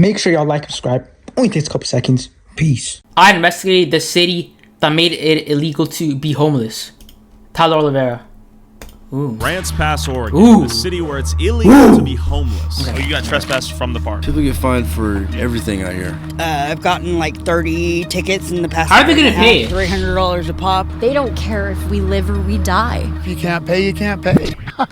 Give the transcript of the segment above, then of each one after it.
Make sure y'all like and subscribe. Only takes a couple seconds. Peace. I investigated the city that made it illegal to be homeless. Tyler Oliveira. Ooh. Grants Pass, Oregon, Ooh. a city where it's illegal to be homeless. Okay. Oh, you got trespassed from the park. People get fined for everything out here. I've gotten like 30 tickets in the past. How are they gonna pay? $300 a pop. They don't care if we live or we die. If you can't pay, you can't pay. I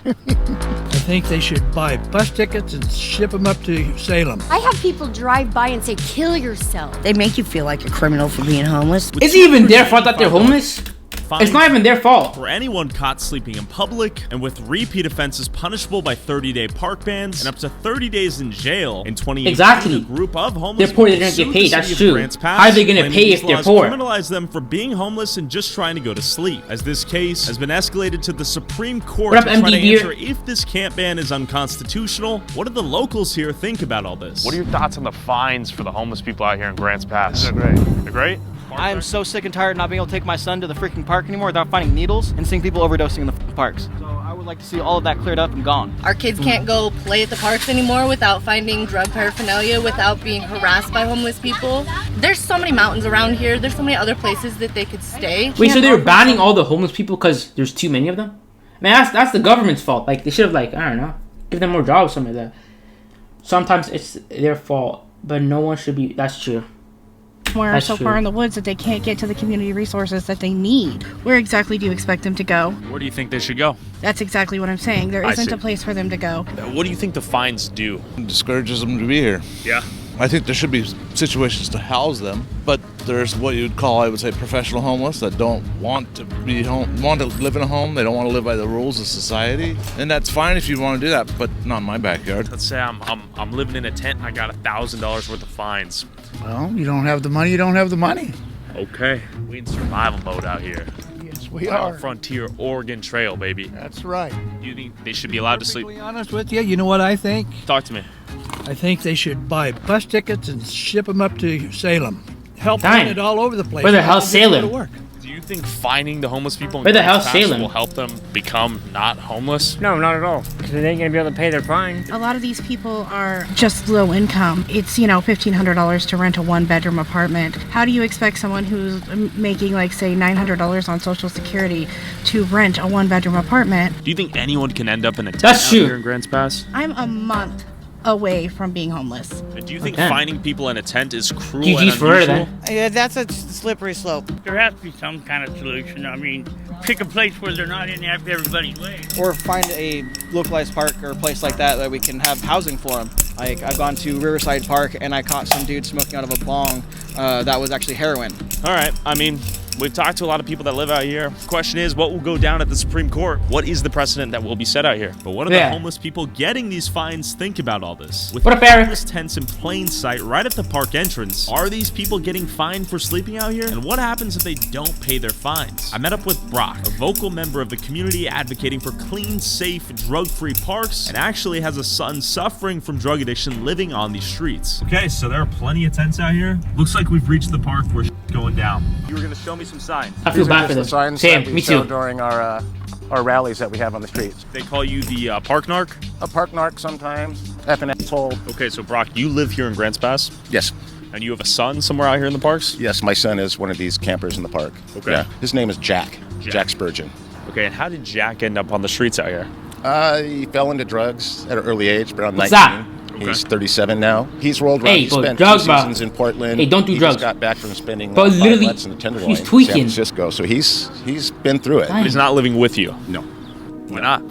think they should buy bus tickets and ship them up to Salem. I have people drive by and say, kill yourself. They make you feel like a criminal for being homeless. Is it even their fault that they're homeless? It's not even their fault. For anyone caught sleeping in public, and with repeat offenses punishable by 30-day park bans and up to 30 days in jail. In 2018, Exactly. a group of homeless They're poor, they people don't get sued paid, the that's city of true. Grants Pass, How are they gonna claiming pay these if they're laws poor? criminalize them for being homeless and just trying to go to sleep. As this case has been escalated to the Supreme Court What to up, try to MD answer if this camp ban is unconstitutional. What do the locals here think about all this? What are your thoughts on the fines for the homeless people out here in Grants Pass? They're great. They're great? I am so sick and tired of not being able to take my son to the freaking park anymore without finding needles and seeing people overdosing in the parks. So I would like to see all of that cleared up and gone. Our kids can't go play at the parks anymore without finding drug paraphernalia, without being harassed by homeless people. There's so many mountains around here. There's so many other places that they could stay. Wait, so they were banning all the homeless people because there's too many of them? Man, that's the government's fault. Like, they should have, like, I don't know, give them more jobs, something like that. Sometimes it's their fault, but no one should be. That's true. Somewhere so far in the woods that they can't get to the community resources that they need. Where exactly do you expect them to go? Where do you think they should go? That's exactly what I'm saying. There I isn't see. a place for them to go. What do you think the fines do? It discourages them to be here. Yeah. I think there should be situations to house them, but there's what you'd call, I would say, professional homeless that don't want to be home, want to live in a home. They don't want to live by the rules of society, and that's fine if you want to do that, but not in my backyard. Let's say I'm living in a tent and I got $1,000 worth of fines. Well, you don't have the money, you don't have the money. Okay. We in survival mode out here. Yes, we On are. Frontier Oregon Trail, baby. That's right. Do you think they should be allowed to To sleep? be honest with you, you know what I think? Talk to me. I think they should buy bus tickets and ship them up to Salem. Help Dang. run it all over the place. Where the hell's People get to Salem? work. Do you think fining the homeless people in Where the Grants hell's Pass Salem? will help them become not homeless? No, not at all. Because they ain't going to be able to pay their fine. A lot of these people are just low income. It's, $1,500 to rent a one-bedroom apartment. How do you expect someone who's making, like, say, $900 on Social Security to rent a one-bedroom apartment? Do you think anyone can end up in a tent That's out true. here in Grants Pass? I'm a month away from being homeless. And do you think Okay. fining people in a tent is cruel GG's and for her, unusual? then. Yeah, that's a slippery slope. There has to be some kind of solution. I mean, pick a place where they're not in everybody's way. Or find a localized park or a place like that we can have housing for them. Like, I've gone to Riverside Park and I caught some dude smoking out of a bong that was actually heroin. All right, I mean, we've talked to a lot of people that live out here. The question is, what will go down at the Supreme Court? What is the precedent that will be set out here? But what do the Yeah. homeless people getting these fines think about all this? With What up, Eric? homeless tents in plain sight right at the park entrance, are these people getting fined for sleeping out here? And what happens if they don't pay their fines? I met up with Brock, a vocal member of the community advocating for clean, safe, drug-free parks, and actually has a son suffering from drug addiction living on these streets. Okay, so there are plenty of tents out here. Looks like we've reached the park where going down. You were going to show me some signs. I feel bad for them. Same, me too. During our rallies that we have on the streets. They call you the park narc? A park narc sometimes. Effing asshole. Okay, so Brock, you live here in Grants Pass, Yes, and you have a son somewhere out here in the parks? yes, my son is one of these campers in the park. Okay. Yeah, his name is Jack. Jack Spurgeon. Okay, and how did Jack end up on the streets out here? He fell into drugs at an early age, around What's 19. that? He's 37 now. He's rolled around. Hey, He bro, spent drugs, 2 bro. seasons in Portland. Hey, don't do he drugs. Just got back from spending Bro, 5 literally, months in the Tenderloin, he's in tweaking. San Francisco. So he's been through it. Dang. But he's not living with you. No, Why not?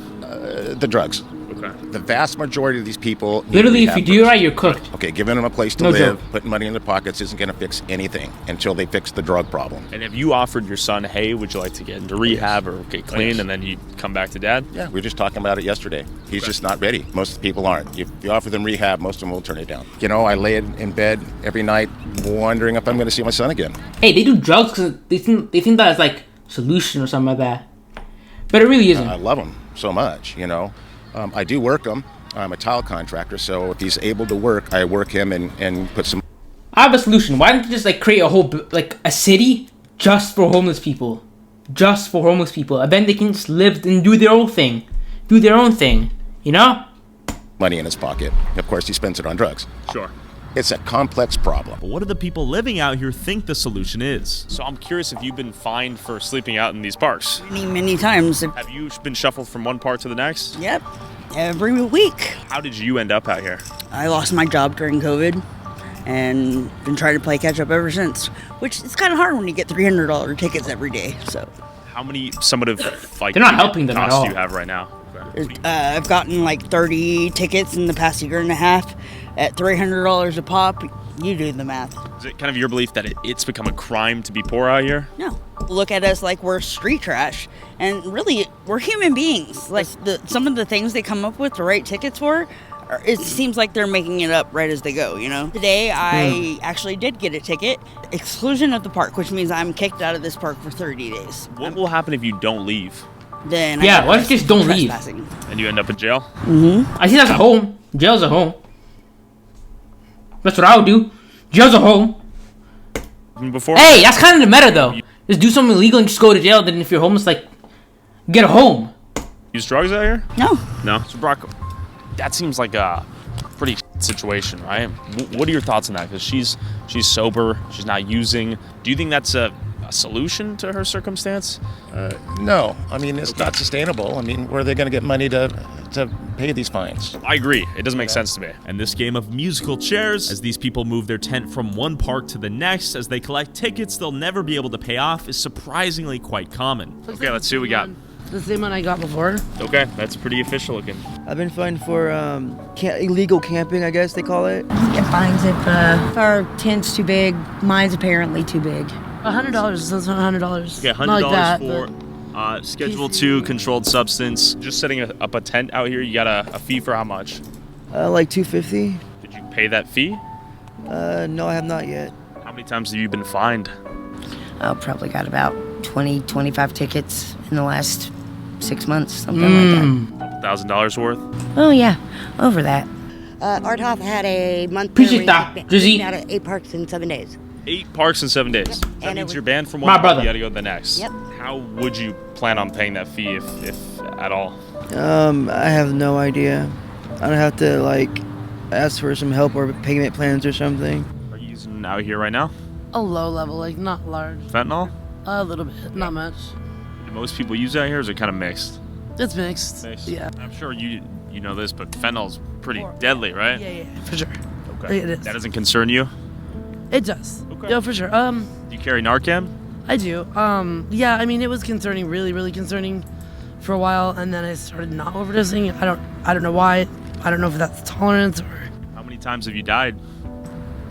the drugs. Okay. The vast majority of these people need Literally, if rehab you do it first. right, you're cooked. Okay, giving them a place to No live, joke. putting money in their pockets isn't going to fix anything until they fix the drug problem. And have you offered your son, hey, would you like to get into rehab or get clean, Yes. and then you come back to dad? Yeah, we were just talking about it yesterday. He's just not ready. Most people aren't. If you offer them rehab, most of them will turn it down. I lay in bed every night wondering if I'm going to see my son again. Hey, they do drugs because they think that it's like solution or something like that. But it really isn't. I love him so much, I do work him. I'm a tile contractor, so if he's able to work, I work him and put some... I have a solution. Why don't you just create a whole a city just for homeless people, and then they can just live and do their own thing, money in his pocket. Of course, he spends it on drugs. Sure. It's a complex problem. But what do the people living out here think the solution is? So I'm curious if you've been fined for sleeping out in these parks. Many times. Have you been shuffled from one park to the next? Yep. Every week. How did you end up out here? I lost my job during COVID and been trying to play catch up ever since, which is kind of hard when you get $300 tickets every day. So How many summative They're not helping them at costs all. do you have right now? I've gotten like 30 tickets in the past year and a half at $300 a pop. You do the math. Is it kind of your belief that it's become a crime to be poor out here? No. Look at us like we're street trash. And really, we're human beings. Like some of the things they come up with to write tickets for, it seems like they're making it up right as they go, you know? Today, I actually did get a ticket. Exclusion of the park, which means I'm kicked out of this park for 30 days. What will happen if you don't leave? Then What if you just don't leave? And you end up in jail? Mm-hmm. I see that's a home. Jail's a home. That's what I would do. Jail's a home. Before. Hey, that's kind of the meta though. Just do something illegal and just go to jail. Then if you're homeless, like, get a home. Use drugs out here? No. No? So Brock, that seems like a pretty situation, right? What are your thoughts on that? Because she's sober, she's not using. Do you think that's a solution to her circumstance? No. I mean, it's not sustainable. I mean, where are they going to get money to pay these fines? I agree. It doesn't make sense to me. And this game of musical chairs, as these people move their tent from one park to the next, as they collect tickets they'll never be able to pay off, is surprisingly quite common. Okay, let's see what we got. The same one I got before. Okay, that's pretty official looking. I've been fined for illegal camping, I guess they call it. Get fines if our tent's too big. Mine's apparently too big. $100. That's $100. Okay, $100 for Schedule 2 controlled substance. Just setting up a tent out here, you got a fee for how much? Like $250. Did you pay that fee? No, I have not yet. How many times have you been fined? I probably got about 20, 25 tickets in the last 6 months, something like that. $1,000 worth? Oh, yeah, over that. Art Hoff had a month Appreciate that, Drizzy. out of 8 parks in 7 days. 8 parks in 7 days. Yep. That And means it you're was- banned from My one park, brother. you gotta go to the next. Yep. How would you plan on paying that fee if at all? I have no idea. I don't have to like ask for some help or payment plans or something. Are you using out here right now? A low level, like not large. Fentanyl? A little bit, not much. Do most people use out here, or is it kind of mixed? It's mixed. Yeah. I'm sure you know this, but fentanyl's pretty deadly, right? Yeah, for sure. Okay. It is. That doesn't concern you? It does. Okay. Yeah, for sure. Do you carry Narcan? I do. Yeah, I mean, it was concerning, really, really concerning for a while, and then I started not overdosing. I don't know why. I don't know if that's tolerance or. How many times have you died?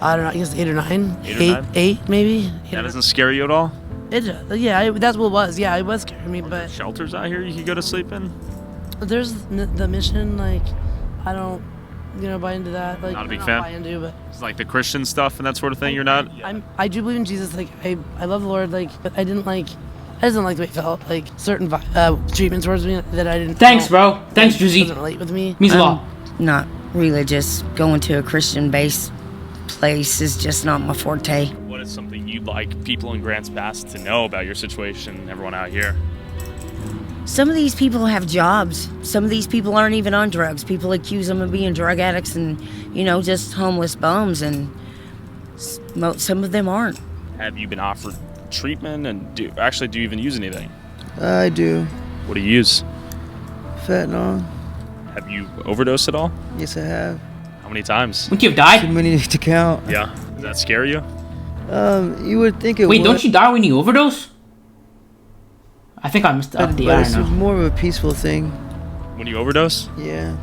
I don't know. I guess 8 or 9. 8 or 9? 8 maybe. That doesn't scare you at all? It does. Yeah, that's what it was. Yeah, it was scaring me, but Shelters out here you could go to sleep in? there's the mission. Like, I don't, buy into that. Like, Not a big not fan? buy into, but It's like the Christian stuff and that sort of thing, you're not? I do believe in Jesus. Like, I love the Lord. Like, but I didn't like the way it felt. Like certain treatment towards me that I didn't. Thanks, bro. Thanks, Drizzy. Doesn't relate with me. Means a lot. Not religious. Going to a Christian-based place is just not my forte. What is something you'd like people in Grants Pass to know about your situation, everyone out here? Some of these people have jobs. Some of these people aren't even on drugs. People accuse them of being drug addicts and, just homeless bums, and some of them aren't. Have you been offered treatment, and do you even use anything? I do. What do you use? Fentanyl. Have you overdosed at all? Yes, I have. How many times? Would you have died? Too many to count. Yeah. Does that scare you? You would think it would. Wait, don't you die when you overdose? I think I missed up the. But I it's don't know. more of a peaceful thing. When you overdose? Yeah.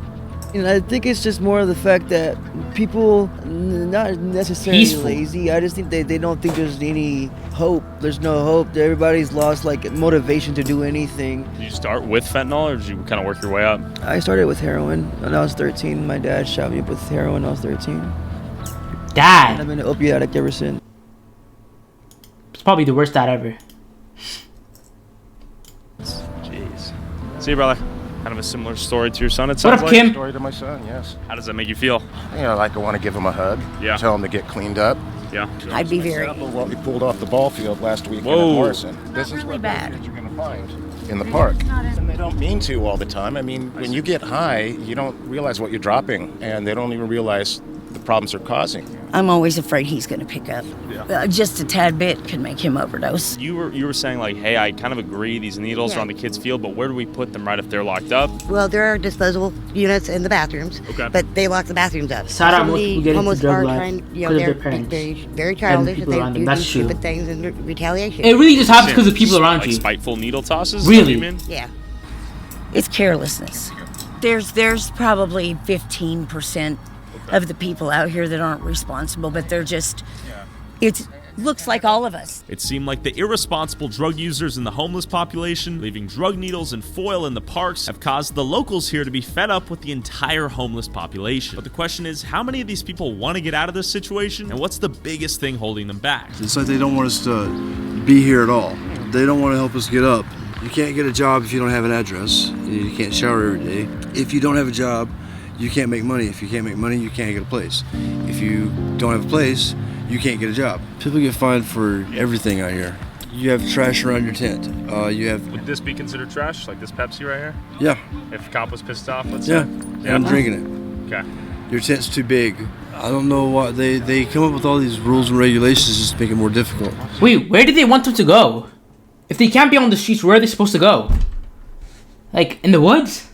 I think it's just more of the fact that people not necessarily Peaceful. lazy. I just think they don't think there's any hope. There's no hope. Everybody's lost motivation to do anything. Did you start with fentanyl, or did you kind of work your way up? I started with heroin when I was 13. My dad shot me up with heroin when I was 13. Dad. And I've been an opiate addict ever since. It's probably the worst dad ever. Jeez. See you, brother. Kind of a similar story to your son, it What sounds up, like. Kim? Story to my son, yes. How does that make you feel? Like I want to give him a hug. Yeah. Tell him to get cleaned up. Yeah. I'd be very What we pulled off the ball field last weekend Whoa. at Morrison. This is really what bad. kids you're going to find in the park. And they don't mean to all the time. I mean, when you get high, you don't realize what you're dropping, and they don't even realize the problems they're causing. I'm always afraid he's going to pick up. Just a tad bit could make him overdose. You were saying like, hey, I kind of agree these needles are on the kids' field, but where do we put them right if they're locked up? Well, there are disposable units in the bathrooms, but they lock the bathrooms up. Sad how most people get into homeless drug are life trying, because of their parents. very childish, people and around they them. do That's these true. stupid things in retaliation. It really just happens because of people around like you. Spiteful needle tosses? Really? Is that what you mean? Yeah. It's carelessness. There's probably 15% of the people out here that aren't responsible, but they're just, it looks like all of us. It seemed like the irresponsible drug users in the homeless population, leaving drug needles and foil in the parks, have caused the locals here to be fed up with the entire homeless population. But the question is, how many of these people want to get out of this situation, and what's the biggest thing holding them back? It's like they don't want us to be here at all. They don't want to help us get up. You can't get a job if you don't have an address. You can't shower every day. If you don't have a job, you can't make money. If you can't make money, you can't get a place. If you don't have a place, you can't get a job. People get fined for everything out here. You have trash around your tent. Would this be considered trash, like this Pepsi right here? Yeah. If a cop was pissed off, let's Yeah. say? I'm drinking it. Okay. Your tent's too big. I don't know why they come up with all these rules and regulations just to make it more difficult. Wait, where did they want them to go? If they can't be on the streets, where are they supposed to go? Like, in the woods?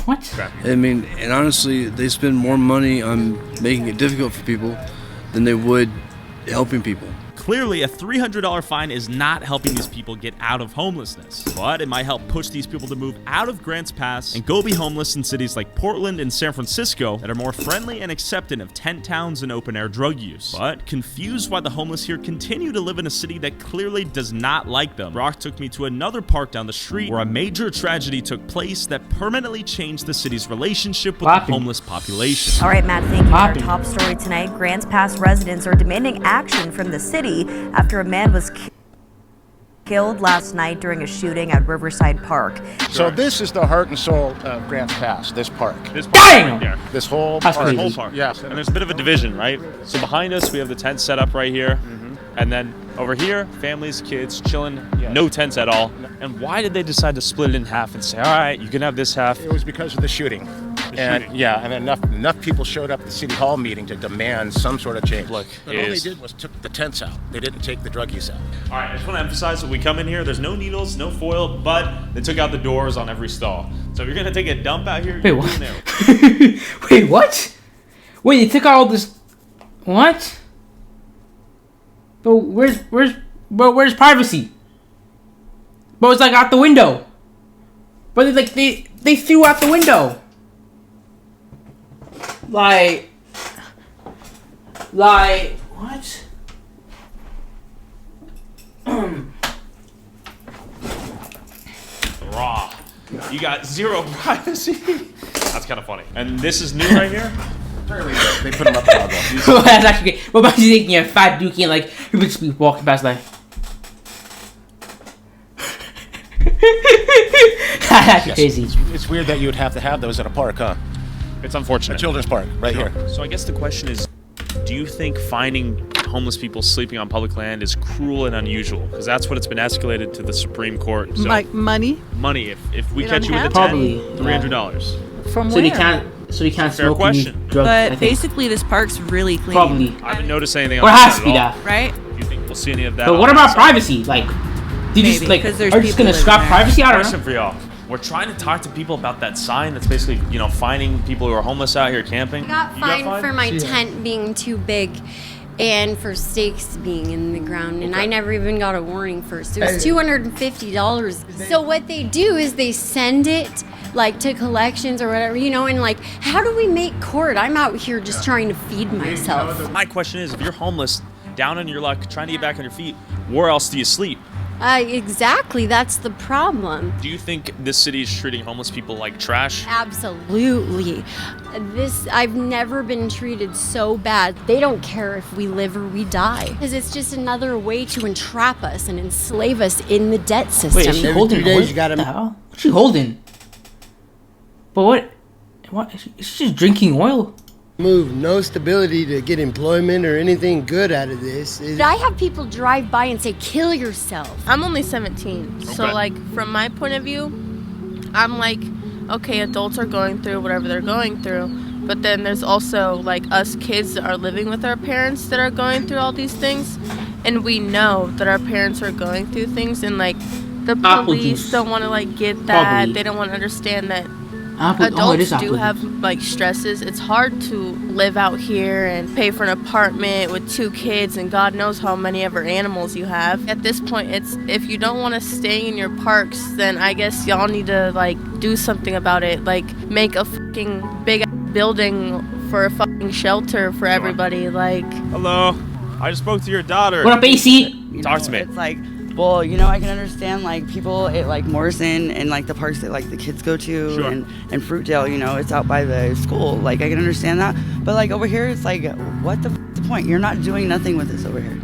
What? I mean, and honestly, they spend more money on making it difficult for people than they would helping people. Clearly, a $300 fine is not helping these people get out of homelessness, but it might help push these people to move out of Grants Pass and go be homeless in cities like Portland and San Francisco that are more friendly and accepting of tent towns and open-air drug use. But confused why the homeless here continue to live in a city that clearly does not like them, Brock took me to another park down the street where a major tragedy took place that permanently changed the city's relationship with the homeless population. All right, Matt, thank you. Our top story tonight, Grants Pass residents are demanding action from the city after a man was killed last night during a shooting at Riverside Park. So this is the heart and soul of Grants Pass, this park. This park right there. This whole That's park. the whole park. Yes. And there's a bit of a division, right? So behind us, we have the tent set up right here. And then over here, families, kids, chilling, no tents at all. And why did they decide to split it in half and say, all right, you can have this half? It was because of the shooting. And enough people showed up at the city hall meeting to demand some sort of change. Look, all they did was took the tents out. They didn't take the drug use out. All right, I just want to emphasize when we come in here, there's no needles, no foil, but they took out the doors on every stall. So if you're going to take a dump out here, you're doing there. Wait, what? Wait, they took out all this... What? But where's privacy? But it's like out the window. But they threw out the window. Like what? Raw. You got zero privacy. That's kind of funny. And this is new right here. They put them up there. That's actually great. What about you taking a fat dookie and like people just be walking past like? That's actually crazy. It's weird that you would have to have those at a park, huh? It's unfortunate. A children's park, right here. So I guess the question is, do you think finding homeless people sleeping on public land is cruel and unusual? Because that's what it's been escalated to the Supreme Court. So Like money? money, if we They catch don't you with a have Probably, tent, $300. From So where? they can't Fair smoke question. any drugs. I But think. basically, this park's really clean. Probably. I haven't noticed anything Or it else has to at be all. that. Right? Do you think we'll see any of that? But on what the about outside? privacy? Like, did you just Maybe, like 'cause there's are you just people gonna scrap living there. privacy? I don't Question know. for y'all. We're trying to talk to people about that sign that's basically, finding people who are homeless out here camping. I got You fined for my tent being too big and for stakes being in the ground, and I never even got a warning first. It was $250. So what they do is they send it like to collections or whatever, and like, how do we make court? I'm out here just trying to feed myself. My question is, if you're homeless, down on your luck, trying to get back on your feet, where else do you sleep? Exactly, that's the problem. Do you think this city is treating homeless people like trash? Absolutely. I've never been treated so bad. They don't care if we live or we die. Because it's just another way to entrap us and enslave us in the debt system. Wait, is she holding? What the hell? What's she holding? But what? What? Is she just drinking oil? Move, no stability to get employment or anything good out of this. I have people drive by and say, kill yourself. I'm only 17, so like from my point of view, I'm like, okay, adults are going through whatever they're going through, But then there's also like us kids that are living with our parents that are going through all these things, and we know that our parents are going through things, and like the police don't want to like get that. Probably. They don't want to understand that It adults is do apple have like stresses. It's hard to live out here and pay for an apartment with 2 kids and God knows how many ever animals you have. At this point, it's if you don't want to stay in your parks, then I guess y'all need to like do something about it. Like make a fucking big building for a fucking shelter for everybody. Like, hello, I just spoke to your daughter. What up, AC? Talk to me. It's like, well, you know, I can understand like people at like Morrison and like the parks that like the kids go to, Sure. and Fruitdale, you know, it's out by the school. Like I can understand that, but like over here, it's like, what the point? You're not doing nothing with this over here.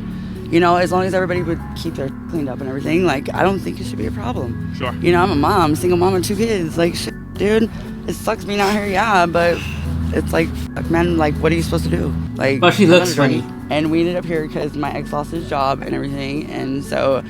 You know, as long as everybody would keep their cleaned up and everything, like I don't think it should be a problem. Sure. You know, I'm a mom, single mom of 2 kids. Like, shit, dude, it sucks being out here, yeah, but it's like, fuck, man, like, what are you supposed to do? Like, Well, she looks funny. And we ended up here because my ex lost his job and everything, and so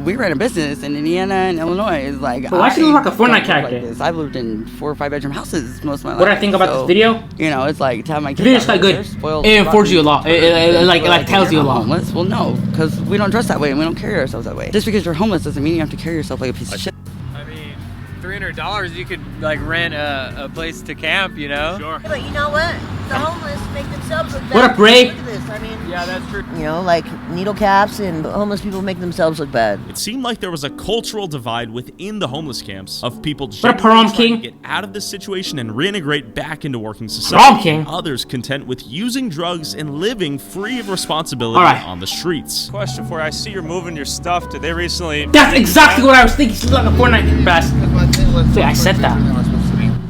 we ran a business in Indiana and Illinois. It's like, But why she look like a Fortnite don't live character? Like this. I've lived in 4 or 5 bedroom houses most of my life. What I think about this video? You know, it's like to have my The kids. video's out quite here, good. they're spoiled, It informs you a lot. It like tells you a you're not lot. Homeless? Well, no, because we don't dress that way and we don't carry ourselves that way. Just because you're homeless doesn't mean you have to carry yourself like a piece of shit. I mean, $300 you could like rent a place to camp, you know? Sure. But you know what? The homeless make themselves look bad. What up, Ray? Look at this. I mean, Yeah, that's true. you know, like needle caps and homeless people make themselves look bad. It seemed like there was a cultural divide within the homeless camps of people What up, genuinely Param trying King? to get out of this situation and reintegrate back into working Param society. King? Others content with using drugs and living free of responsibility All right. on the streets. Question for you. I see you're moving your stuff. Did they recently? That's exactly what I was thinking. She's like a Fortnite best. Wait, I said that.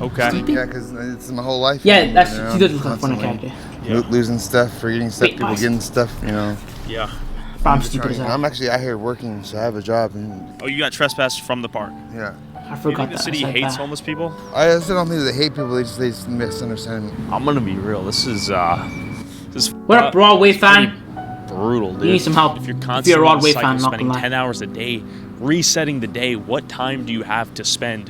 Okay. Yeah, because it's my whole life. Yeah, that's you know, she does look like a Fortnite constantly character. Losing stuff, forgetting stuff, Wait, people pause. getting stuff, you know. Yeah. I'm stupid as hell. I'm actually out here working, so I have a job. And Oh, you got trespassed from the park. yeah. I You forgot think the that. city I said hates that. homeless people? I still don't think they hate people, they just misunderstand me. I'm gonna be real. This is What up, Broadway fan? brutal, dude. You need some help. If you're If constantly you're a on Broadway cycle, fan, not spending gonna lie. 10 hours a day, resetting the day, what time do you have to spend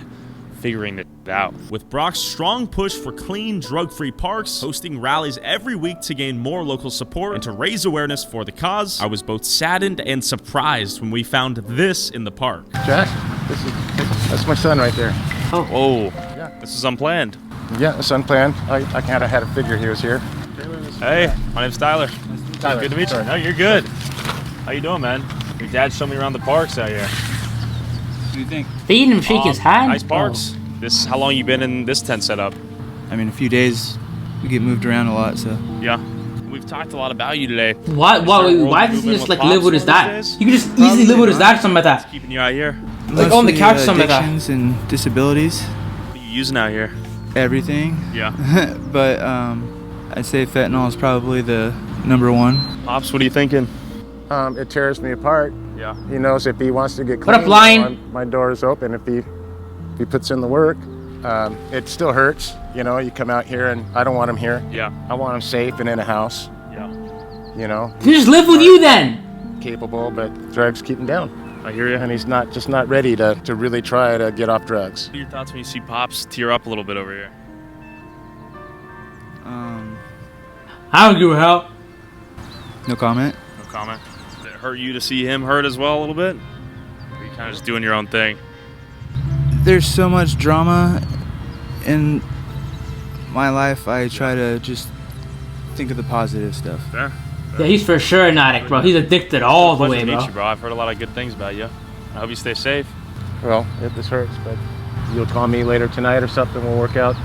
figuring it out? With Brock's strong push for clean, drug-free parks, hosting rallies every week to gain more local support and to raise awareness for the cause, I was both saddened and surprised when we found this in the park. Jack, that's my son right there. Oh. Whoa. Yeah. This is unplanned. Yeah, it's unplanned. I kind of had a figure he was here. Hey, my name's Tyler. Tyler. Good to meet you. No, you're good. How you doing, man? Your dad showed me around the parks out here. What do you think? Feeding him, shake his hand. Nice parks. This, how long you been in this tent setup? I mean, a few days. We get moved around a lot, so. Yeah. We've talked a lot about you today. Why does he just like live with his dad? You could just easily live with his dad or something like that. Keeping you out here. Like on the couch or something like that. Addictions and disabilities. What are you using out here? Everything. Yeah. But I'd say fentanyl is probably the #1. Pops, what are you thinking? It tears me apart. Yeah. He knows if he wants to get What clean, up, Lion? my door is open. If he puts in the work, it still hurts. You know, you come out here and I don't want him here. Yeah. I want him safe and in a house. Yeah. You know. He just live with you then. Capable, but drugs keep him down. I hear you. And he's not ready to really try to get off drugs. What are your thoughts when you see Pops tear up a little bit over here? I don't give a hell. No comment. No comment. Did it hurt you to see him hurt as well a little bit? Or are you kind of just doing your own thing? There's so much drama in my life. I try to just think of the positive stuff. Fair. Yeah, he's for sure an addict, bro. He's addicted all the Pleasure way, to meet bro. you, bro. I've heard a lot of good things about you. I hope you stay safe. Well, this hurts, but you'll call me later tonight or something. We'll work out.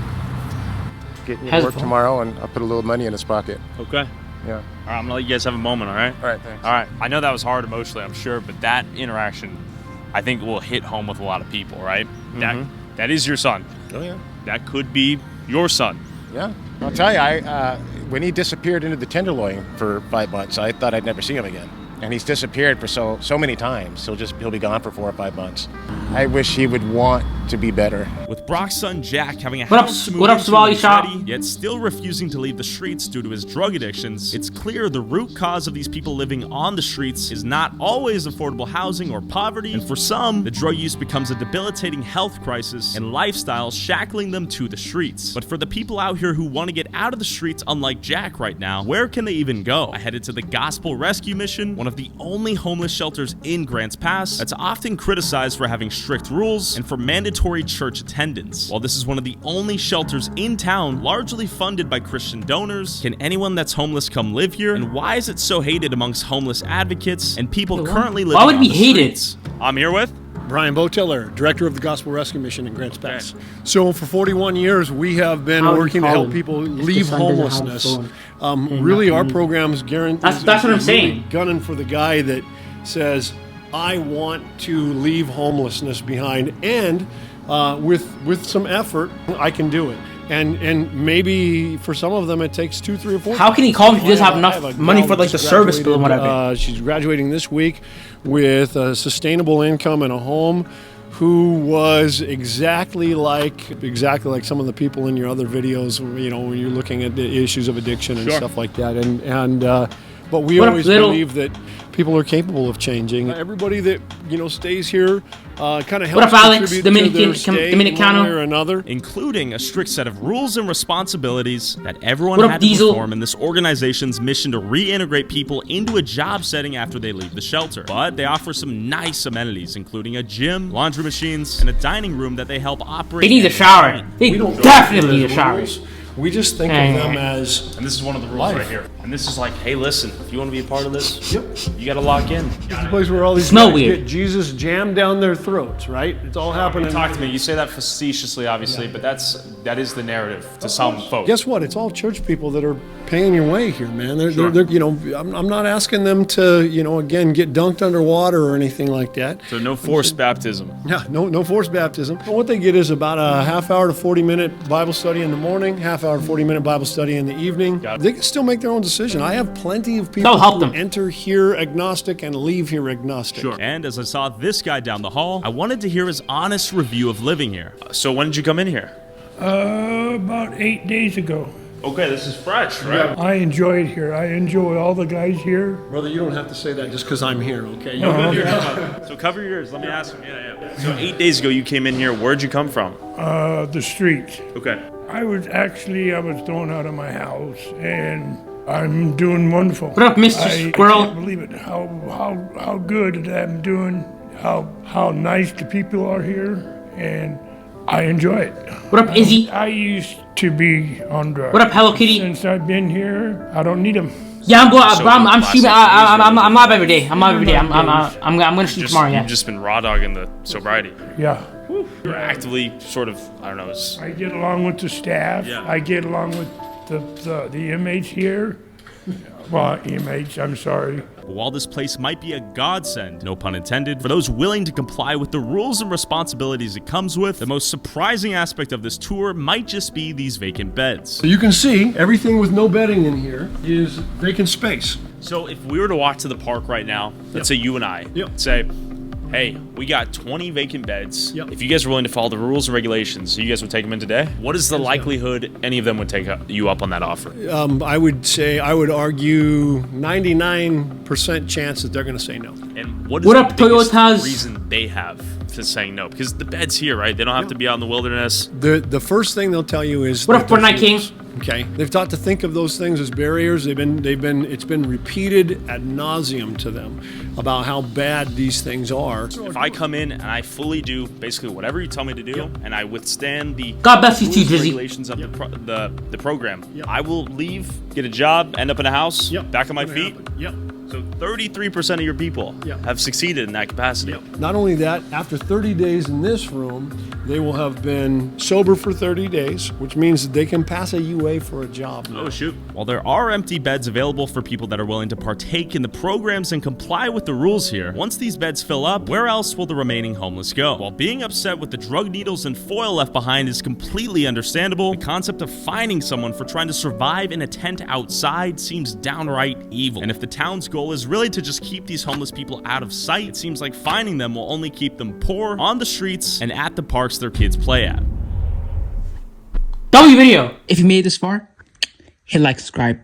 Get you to work tomorrow, and I'll put a little money in his pocket. Okay. Yeah. All right, I'm gonna let you guys have a moment, all right? All right, thanks. All right. I know that was hard emotionally, I'm sure, but that interaction, I think, will hit home with a lot of people, right? That is your son. Oh yeah. That could be your son. Yeah. I'll tell you, when he disappeared into the Tenderloin for 5 months, I thought I'd never see him again. And he's disappeared for so many times. He'll be gone for 4 or 5 months. I wish he would want to be better. With Brock's son Jack having a What up, house to move what up, into Swally when he's Shop? ready, yet still refusing to leave the streets due to his drug addictions, it's clear the root cause of these people living on the streets is not always affordable housing or poverty, and for some, the drug use becomes a debilitating health crisis and lifestyle shackling them to the streets. But for the people out here who want to get out of the streets, unlike Jack right now, where can they even go? I headed to the Gospel Rescue Mission, one of the only homeless shelters in Grants Pass that's often criticized for having strict rules and for mandatory church attendance. While this is one of the only shelters in town largely funded by Christian donors, can anyone that's homeless come live here? And why is it so hated amongst homeless advocates and people currently living on the streets? I'm here with Brian Botiller, Director of the Gospel Rescue Mission in Grants Pass. So for 41 years, we have been working to help people leave homelessness. Really, our program's guaranteed. That's what I'm saying. Gunning for the guy that says, I want to leave homelessness behind, and with some effort, I can do it. And maybe for some of them it takes 2, 3, or 4. How can he call if he doesn't have enough money for like the service bill and whatever? She's graduating this week with a sustainable income and a home, who was exactly like some of the people in your other videos, you know, when you're looking at the issues of addiction and stuff like that. But we always believe that people are capable of changing. Everybody that, you know, stays here kind of helps contribute to their stay one way or another. Including a strict set of rules and responsibilities that everyone had to perform in this organization's mission to reintegrate people into a job setting after they leave the shelter. But they offer some nice amenities, including a gym, laundry machines, and a dining room that they help operate. They need a shower. They definitely need a shower. We just think of them as, and this is one of the rules right here. And this is like, hey, listen, if you want to be a part of this, you got to lock in. It's the place where all these guys get Jesus jammed down their throats, right? It's all happening. Talk to me. You say that facetiously, obviously, but that is the narrative to some folks. Guess what? It's all church people that are paying your way here, man. They're you know, I'm not asking them to, you know, again, get dunked underwater or anything like that. So no forced baptism. Yeah, no forced baptism. But what they get is about a half hour to 40-minute Bible study in the morning, half hour to 40-minute Bible study in the evening. They can still make their own decision. I have plenty of people who enter here agnostic and leave here agnostic. Sure. And as I saw this guy down the hall, I wanted to hear his honest review of living here. So when did you come in here? About 8 days ago. Okay, this is fresh, right? I enjoy it here. I enjoy all the guys here. Brother, you don't have to say that just because I'm here, okay? So cover your ears. Let me ask him. Yeah. So 8 days ago you came in here. Where'd you come from? The street. Okay. I was thrown out of my house, and I'm doing wonderful. What up, Mr. Squirrel? I can't believe it. How good I'm doing. How nice the people are here, and I enjoy it. What up, Izzy? I used to be on drugs. What up, Hello Kitty? Since I've been here, I don't need them. Yeah, I'm going. I'm streaming. I'm live every day. I'm gonna stream tomorrow. Yeah. You've just been raw dogging the sobriety. Yeah. You're actively sort of, I don't know. I get along with the staff. Yeah. I get along with the inmates here. Well, inmates, I'm sorry. But while this place might be a godsend, no pun intended, for those willing to comply with the rules and responsibilities it comes with, the most surprising aspect of this tour might just be these vacant beds. So you can see everything with no bedding in here is vacant space. So if we were to walk to the park right now, let's say you and I, say, hey, we got 20 vacant beds. If you guys are willing to follow the rules and regulations, so you guys would take them in today? What is the likelihood any of them would take you up on that offer? I would argue 99% chance that they're going to say no. And what is the biggest reason they have for saying no? Because the bed's here, right? They don't have to be out in the wilderness. The first thing they'll tell you is, what up, Fortnite Kings? Okay, they've taught to think of those things as barriers. It's been repeated ad nauseum to them about how bad these things are. If I come in and I fully do basically whatever you tell me to do, and I withstand the God bless you too, rules and Drizzy. regulations of the program, I will leave, get a job, end up in a house, back on my feet. So 33% of your people have succeeded in that capacity. Not only that, after 30 days in this room, they will have been sober for 30 days, which means that they can pass a UA for a job. Oh, shoot. While there are empty beds available for people that are willing to partake in the programs and comply with the rules here, once these beds fill up, where else will the remaining homeless go? While being upset with the drug needles and foil left behind is completely understandable, the concept of fining someone for trying to survive in a tent outside seems downright evil. And if the town's goal is really to just keep these homeless people out of sight. It seems like finding them will only keep them poor, on the streets, and at the parks their kids play at. W video. If you made it this far, hit like, subscribe.